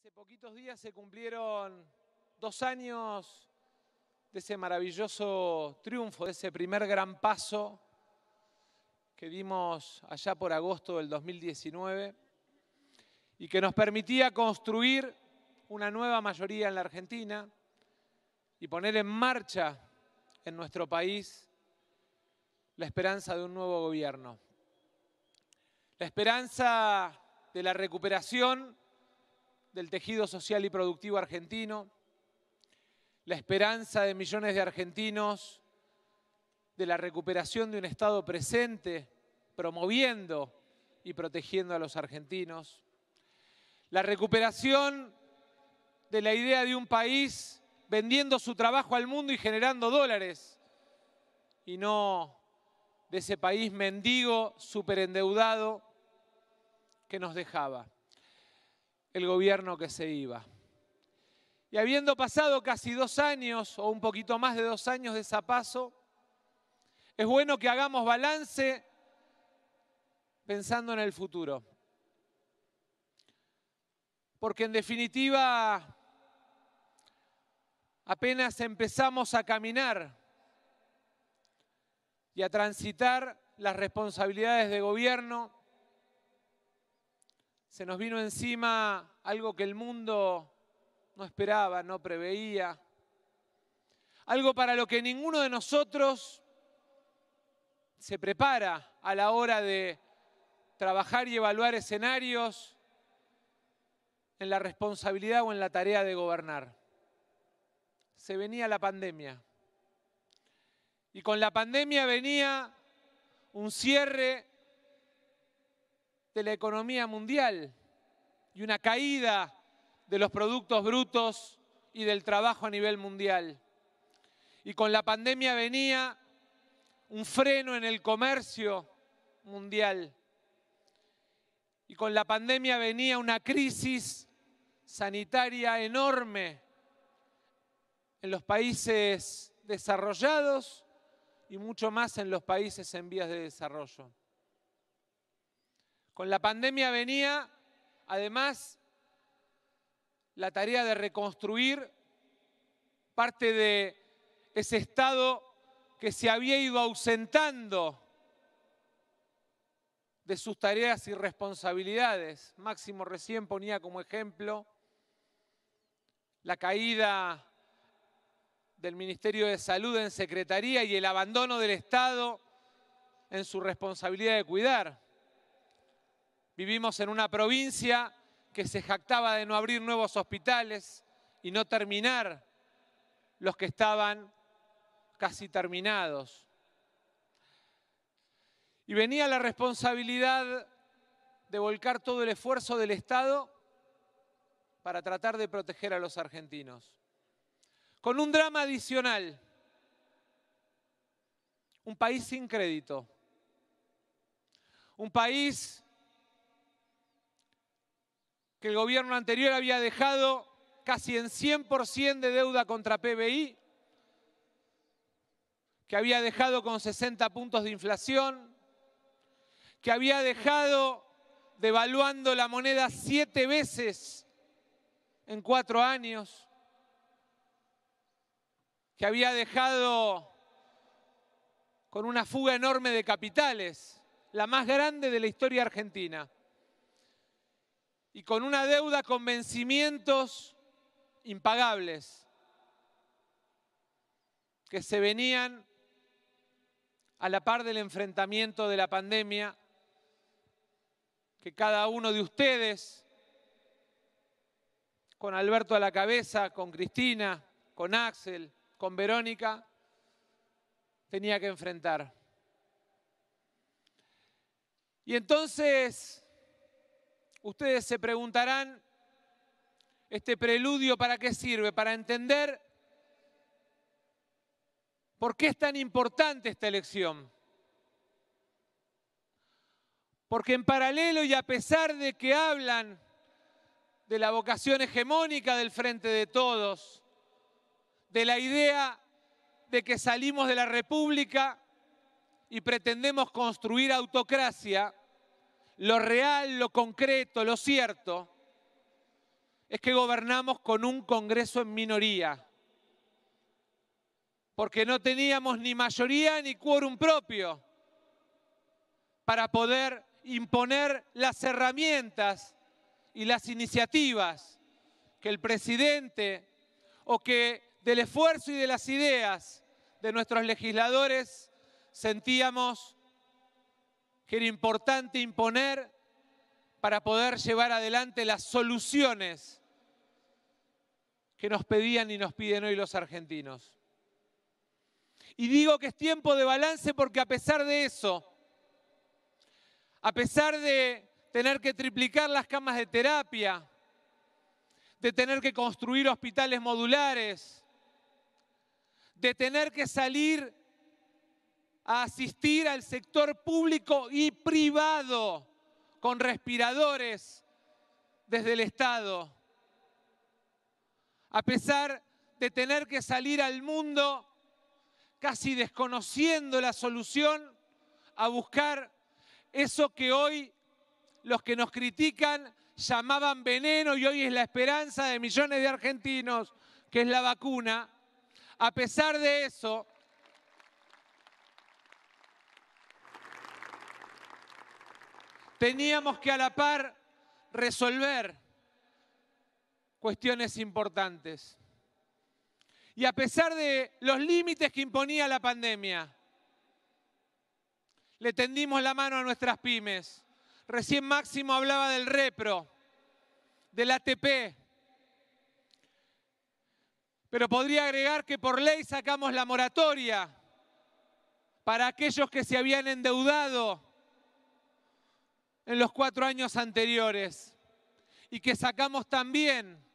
Hace poquitos días se cumplieron 2 años de ese maravilloso triunfo, de ese primer gran paso que dimos allá por agosto del 2019 y que nos permitía construir una nueva mayoría en la Argentina y poner en marcha en nuestro país la esperanza de un nuevo gobierno. La esperanza de la recuperación del tejido social y productivo argentino, la esperanza de millones de argentinos de la recuperación de un Estado presente, promoviendo y protegiendo a los argentinos, la recuperación de la idea de un país vendiendo su trabajo al mundo y generando dólares, y no de ese país mendigo, superendeudado que nos dejaba el gobierno que se iba. Y habiendo pasado casi 2 años, o un poquito más de 2 años de ese paso, es bueno que hagamos balance pensando en el futuro. Porque en definitiva, apenas empezamos a caminar y a transitar las responsabilidades de gobierno, se nos vino encima algo que el mundo no esperaba, no preveía, algo para lo que ninguno de nosotros se prepara a la hora de trabajar y evaluar escenarios en la responsabilidad o en la tarea de gobernar. Se venía la pandemia. Y con la pandemia venía un cierre de la economía mundial y una caída de los productos brutos y del trabajo a nivel mundial. Y con la pandemia venía un freno en el comercio mundial. Y con la pandemia venía una crisis sanitaria enorme en los países desarrollados y mucho más en los países en vías de desarrollo. Con la pandemia venía, además, la tarea de reconstruir parte de ese Estado que se había ido ausentando de sus tareas y responsabilidades. Máximo recién ponía como ejemplo la caída del Ministerio de Salud en Secretaría y el abandono del Estado en su responsabilidad de cuidar. Vivimos en una provincia que se jactaba de no abrir nuevos hospitales y no terminar los que estaban casi terminados. Y venía la responsabilidad de volcar todo el esfuerzo del Estado para tratar de proteger a los argentinos. Con un drama adicional, un país sin crédito, un país que el gobierno anterior había dejado casi en 100% de deuda contra PBI, que había dejado con 60 puntos de inflación, que había dejado devaluando la moneda 7 veces en 4 años, que había dejado con una fuga enorme de capitales, la más grande de la historia argentina, y con una deuda con vencimientos impagables que se venían a la par del enfrentamiento de la pandemia, que cada uno de ustedes, con Alberto a la cabeza, con Cristina, con Axel, con Verónica, tenía que enfrentar. Y entonces, ustedes se preguntarán, ¿este preludio para qué sirve? Para entender por qué es tan importante esta elección. Porque en paralelo y a pesar de que hablan de la vocación hegemónica del Frente de Todos, de la idea de que salimos de la República y pretendemos construir autocracia, lo real, lo concreto, lo cierto, es que gobernamos con un Congreso en minoría, porque no teníamos ni mayoría ni quórum propio para poder imponer las herramientas y las iniciativas que el presidente o que del esfuerzo y de las ideas de nuestros legisladores sentíamos que era importante imponer para poder llevar adelante las soluciones que nos pedían y nos piden hoy los argentinos. Y digo que es tiempo de balance porque a pesar de eso, a pesar de tener que triplicar las camas de terapia, de tener que construir hospitales modulares, de tener que salir a asistir al sector público y privado con respiradores desde el Estado, a pesar de tener que salir al mundo casi desconociendo la solución a buscar eso que hoy los que nos critican llamaban veneno y hoy es la esperanza de millones de argentinos, que es la vacuna. A pesar de eso, teníamos que a la par resolver cuestiones importantes. Y a pesar de los límites que imponía la pandemia, le tendimos la mano a nuestras pymes. Recién Máximo hablaba del Repro, del ATP. Pero podría agregar que por ley sacamos la moratoria para aquellos que se habían endeudado en los 4 años anteriores y que sacamos también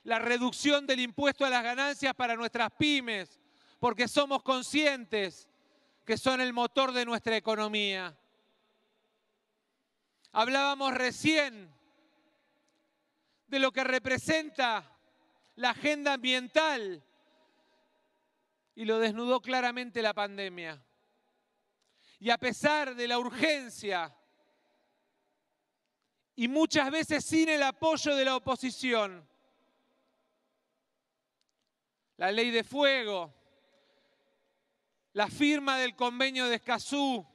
la reducción del impuesto a las ganancias para nuestras pymes, porque somos conscientes que son el motor de nuestra economía. Hablábamos recién de lo que representa la agenda ambiental y lo desnudó claramente la pandemia. Y a pesar de la urgencia y muchas veces sin el apoyo de la oposición, la ley de fuego, la firma del convenio de Escazú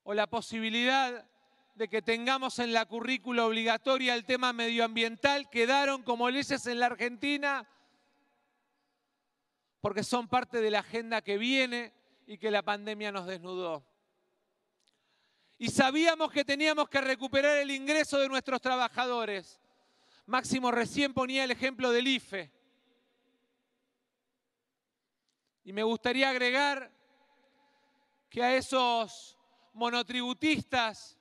o la posibilidad de que tengamos en la currícula obligatoria el tema medioambiental, quedaron como leyes en la Argentina porque son parte de la agenda que viene y que la pandemia nos desnudó. Y sabíamos que teníamos que recuperar el ingreso de nuestros trabajadores. Máximo recién ponía el ejemplo del IFE. Y me gustaría agregar que a esos monotributistas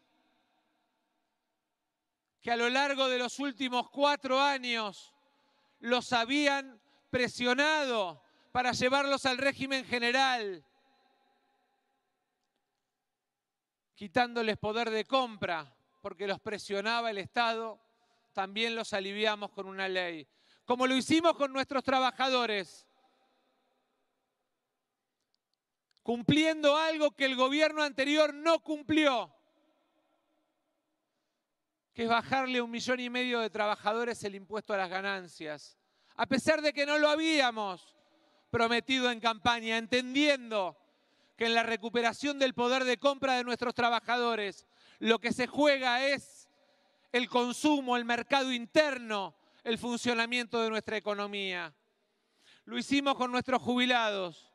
que a lo largo de los últimos 4 años los habían presionado para llevarlos al régimen general, quitándoles poder de compra, porque los presionaba el Estado, también los aliviamos con una ley. Como lo hicimos con nuestros trabajadores, cumpliendo algo que el gobierno anterior no cumplió, que es bajarle a 1,5 millones de trabajadores el impuesto a las ganancias, a pesar de que no lo habíamos prometido en campaña, entendiendo que en la recuperación del poder de compra de nuestros trabajadores lo que se juega es el consumo, el mercado interno, el funcionamiento de nuestra economía. Lo hicimos con nuestros jubilados.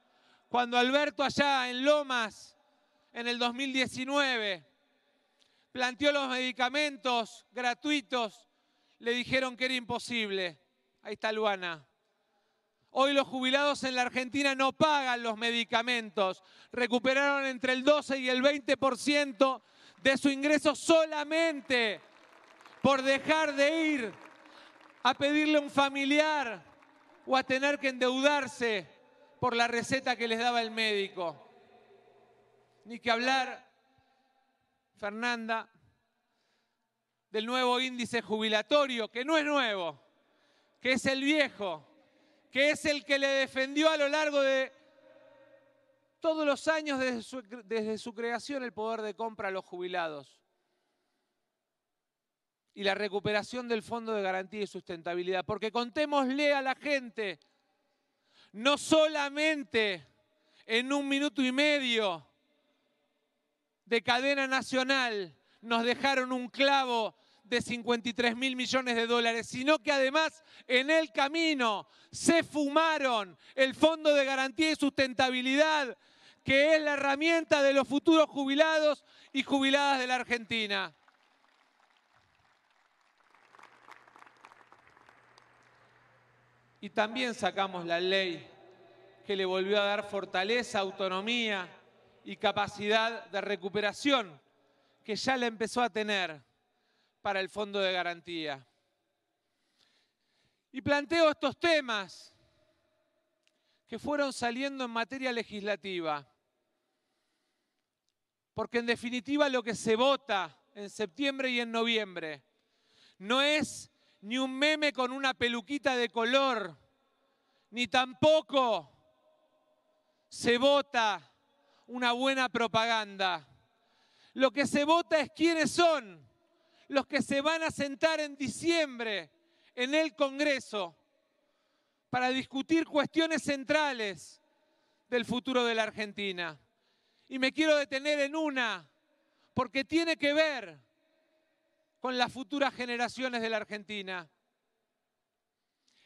Cuando Alberto allá en Lomas, en el 2019, planteó los medicamentos gratuitos, le dijeron que era imposible. Ahí está Luana. Hoy los jubilados en la Argentina no pagan los medicamentos. Recuperaron entre el 12 y el 20% de su ingreso solamente por dejar de ir a pedirle a un familiar o a tener que endeudarse por la receta que les daba el médico. Ni que hablar, Fernanda, del nuevo índice jubilatorio, que no es nuevo, que es el viejo, que es el que le defendió a lo largo de todos los años desde su creación el poder de compra a los jubilados. y la recuperación del Fondo de Garantía y Sustentabilidad. Porque contémosle a la gente, no solamente en 1 minuto y medio de cadena nacional nos dejaron un clavo de 53.000 millones de dólares, sino que además en el camino se fumaron el Fondo de Garantía y Sustentabilidad, que es la herramienta de los futuros jubilados y jubiladas de la Argentina. Y también sacamos la ley que le volvió a dar fortaleza, autonomía y capacidad de recuperación, que ya la empezó a tener para el Fondo de Garantía. Y planteo estos temas que fueron saliendo en materia legislativa, porque en definitiva lo que se vota en septiembre y en noviembre no es ni un meme con una peluquita de color, ni tampoco se vota una buena propaganda. Lo que se vota es quiénes son los que se van a sentar en diciembre en el Congreso para discutir cuestiones centrales del futuro de la Argentina. Y me quiero detener en una, porque tiene que ver con las futuras generaciones de la Argentina.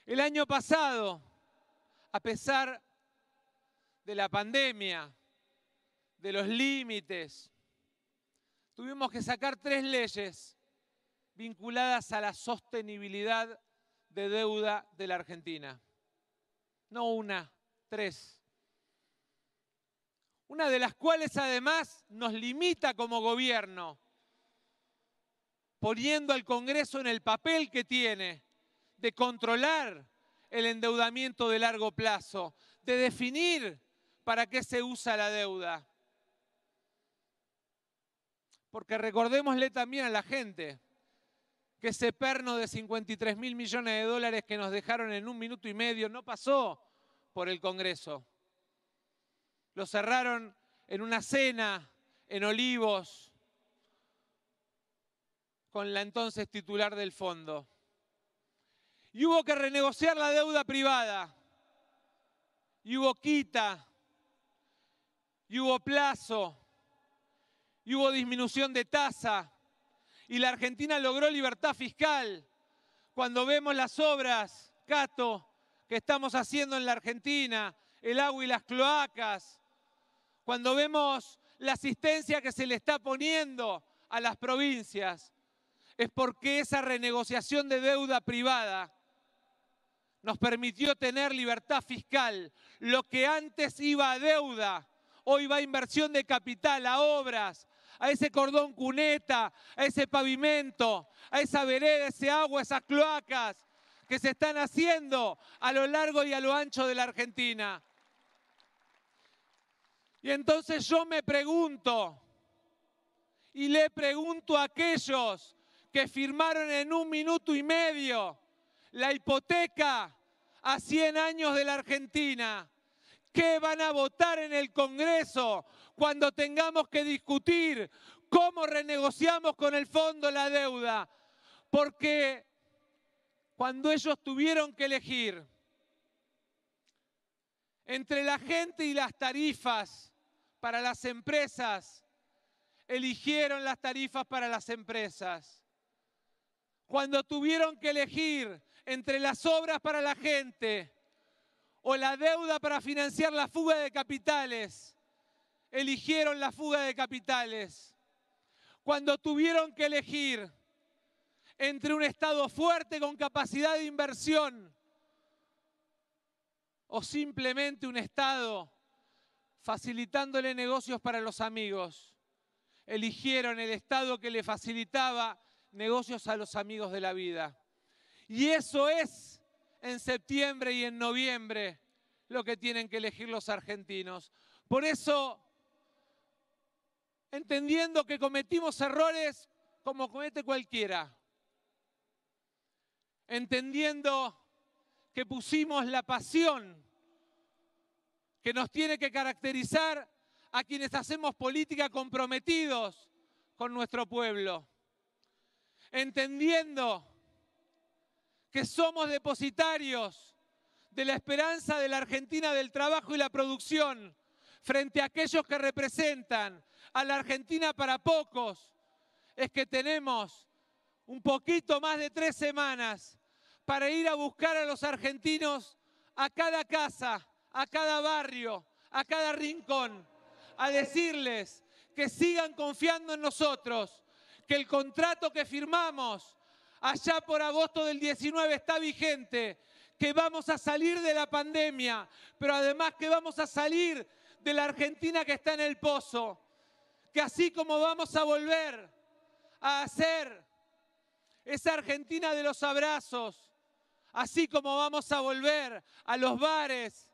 El año pasado, a pesar de la pandemia, de los límites, tuvimos que sacar 3 leyes vinculadas a la sostenibilidad de deuda de la Argentina. No una, 3. Una de las cuales además nos limita como gobierno, poniendo al Congreso en el papel que tiene de controlar el endeudamiento de largo plazo, de definir para qué se usa la deuda. Porque recordémosle también a la gente que ese perno de 53.000 millones de dólares que nos dejaron en 1 minuto y medio no pasó por el Congreso. Lo cerraron en una cena en Olivos con la entonces titular del fondo. Y hubo que renegociar la deuda privada. Y hubo quita. Y hubo plazo. Y hubo disminución de tasa. Y la Argentina logró libertad fiscal. Cuando vemos las obras, Cato, que estamos haciendo en la Argentina, el agua y las cloacas, cuando vemos la asistencia que se le está poniendo a las provincias, es porque esa renegociación de deuda privada nos permitió tener libertad fiscal. Lo que antes iba a deuda, hoy va a inversión de capital, a obras, a ese cordón cuneta, a ese pavimento, a esa vereda, ese agua, esas cloacas que se están haciendo a lo largo y a lo ancho de la Argentina. Y entonces yo me pregunto, y le pregunto a aquellos que firmaron en 1 minuto y medio la hipoteca a 100 años de la Argentina, ¿qué van a votar en el Congreso cuando tengamos que discutir cómo renegociamos con el fondo la deuda? Porque cuando ellos tuvieron que elegir entre la gente y las tarifas para las empresas, eligieron las tarifas para las empresas. Cuando tuvieron que elegir entre las obras para la gente o la deuda para financiar la fuga de capitales, eligieron la fuga de capitales. Cuando tuvieron que elegir entre un Estado fuerte con capacidad de inversión o simplemente un Estado facilitándole negocios para los amigos, eligieron el Estado que le facilitaba negocios a los amigos de la vida. Y eso es en septiembre y en noviembre lo que tienen que elegir los argentinos. Por eso, entendiendo que cometimos errores como comete cualquiera, entendiendo que pusimos la pasión que nos tiene que caracterizar a quienes hacemos política comprometidos con nuestro pueblo, entendiendo que somos depositarios de la esperanza de la Argentina del trabajo y la producción frente a aquellos que representan a la Argentina para pocos, es que tenemos un poquito más de 3 semanas para ir a buscar a los argentinos a cada casa, a cada barrio, a cada rincón, a decirles que sigan confiando en nosotros, que el contrato que firmamos allá por agosto del 19 está vigente, que vamos a salir de la pandemia, pero además que vamos a salir de la Argentina que está en el pozo, que así como vamos a volver a hacer esa Argentina de los abrazos, así como vamos a volver a los bares,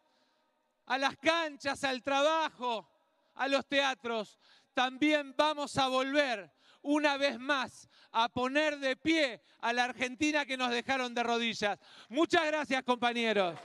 a las canchas, al trabajo, a los teatros, también vamos a volver una vez más a poner de pie a la Argentina que nos dejaron de rodillas. Muchas gracias, compañeros.